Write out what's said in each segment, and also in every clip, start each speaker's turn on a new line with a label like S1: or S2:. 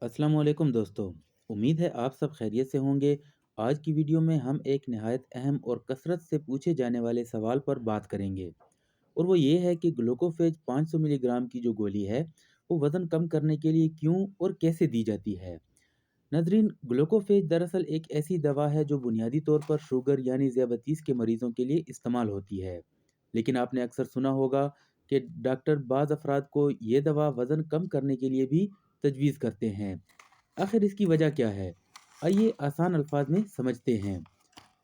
S1: अस्सलाम वालेकुम दोस्तों। उम्मीद है आप सब खैरियत से होंगे। आज की वीडियो में हम एक नहायत अहम और कसरत से पूछे जाने वाले सवाल पर बात करेंगे और वो ये है कि ग्लूकोफेज 500 मिलीग्राम की जो गोली है वो वज़न कम करने के लिए क्यों और कैसे दी जाती है। नजरीन, ग्लूकोफेज दरअसल एक ऐसी दवा है जो बुनियादी तौर पर शुगर यानी ज़ियादतीस के मरीज़ों के लिए इस्तेमाल होती है। लेकिन आपने अक्सर सुना होगा कि डॉक्टर बाज़ अफराद को ये दवा वज़न कम करने के लिए भी तजवीज़ करते हैं। आखिर इसकी वजह क्या है? आइए आसान अल्फाज में समझते हैं।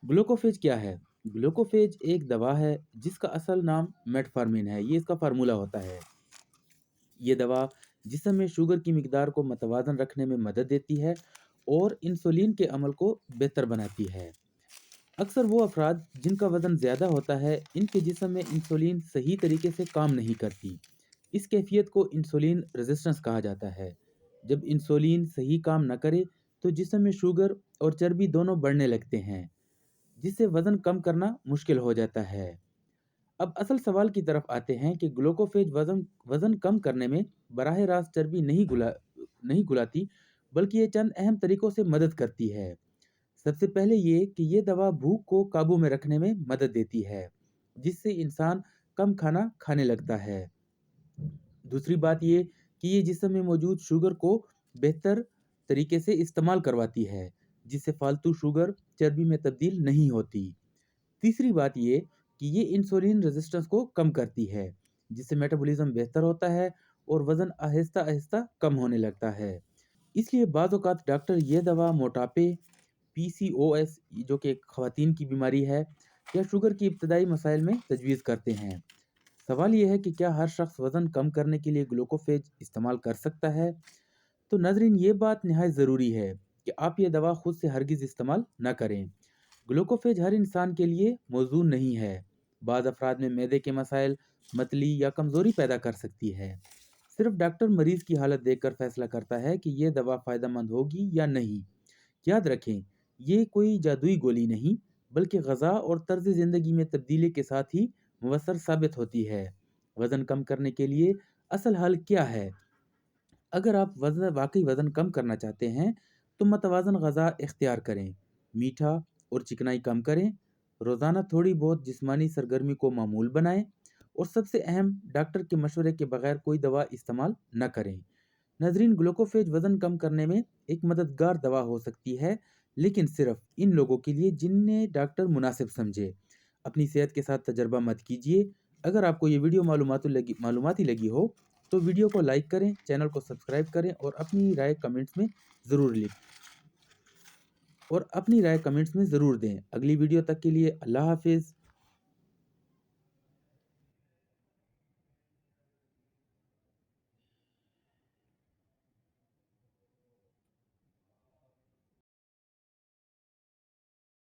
S1: ग्लूकोफेज क्या है? ग्लूकोफेज एक दवा है जिसका असल नाम मेटफॉर्मिन है। ये इसका फार्मूला होता है। ये दवा जिस्म में शुगर की मिकदार को मतवाज़न रखने में मदद देती है और इंसुलिन के अमल को बेहतर बनाती है। अक्सर वो अफराद जिनका वज़न ज़्यादा होता है, इनके जिस्म में इंसुलिन सही तरीके से काम नहीं करती। इस कैफियत को इंसुलिन रेजिस्टेंस कहा जाता है। जब इंसुलिन सही काम न करे, तो जिस्म में शुगर और चर्बी दोनों बढ़ने लगते हैं, जिससे वज़न कम करना मुश्किल हो जाता है। अब असल सवाल की तरफ आते हैं कि ग्लूकोफेज वज़न वज़न कम करने में बराह रास्त चर्बी नहीं घुलाती, बल्कि ये चंद अहम तरीकों से मदद करती है। सबसे पहले ये कि ये दवा भूख को काबू में रखने में मदद देती है, जिससे इंसान कम खाना खाने लगता है। दूसरी बात ये कि ये जिस्म में मौजूद शुगर को बेहतर तरीके से इस्तेमाल करवाती है, जिससे फालतू शुगर चर्बी में तब्दील नहीं होती। तीसरी बात ये कि ये इंसुलिन रेजिस्टेंस को कम करती है, जिससे मेटाबॉलिज्म बेहतर होता है और वज़न आहिस्ता आहिस्ता कम होने लगता है। इसलिए बाज़ औक़ात डॉक्टर ये दवा मोटापे, पीसीओएस जो कि एक ख़वातीन की बीमारी है, या शुगर की इब्तदाई मसाइल में तजवीज़ करते हैं। सवाल ये है कि क्या हर शख्स वज़न कम करने के लिए ग्लूकोफेज इस्तेमाल कर सकता है? तो नाज़रीन, ये बात निहायत ज़रूरी है कि आप ये दवा खुद से हरगिज़ इस्तेमाल ना करें। ग्लूकोफेज हर इंसान के लिए मौजूद नहीं है। बाज़ अफराद में मैदे के मसाइल, मतली या कमज़ोरी पैदा कर सकती है। सिर्फ डॉक्टर मरीज़ की हालत देखकर फैसला करता है कि ये दवा फ़ायदेमंद होगी या नहीं। याद रखें, ये कोई जादुई गोली नहीं, बल्कि ग़िज़ा और तर्ज़ ज़िंदगी में तब्दीली के साथ ही मुअस्सर साबित होती है। वज़न कम करने के लिए असल हल क्या है? अगर आप वाक़ई वज़न कम करना चाहते हैं, तो मतवाज़न ग़िज़ा इख्तियार करें। मीठा और चिकनाई कम करें, रोज़ाना थोड़ी बहुत जिस्मानी सरगर्मी को मामूल बनाएँ और सबसे अहम, डॉक्टर के मशवरे के बगैर कोई दवा इस्तेमाल न करें। नाज़रीन, ग्लूकोफेज वज़न कम करने में एक मददगार दवा हो सकती है, लेकिन सिर्फ़ इन लोगों के लिए जिन्हें डॉक्टर मुनासिब समझे। अपनी सेहत के साथ तजर्बा मत कीजिए। अगर आपको ये वीडियो मालूमाती लगी हो, तो वीडियो को लाइक करें, चैनल को सब्सक्राइब करें और अपनी राय कमेंट्स में ज़रूर दें। अगली वीडियो तक के लिए अल्लाह हाफ़िज़।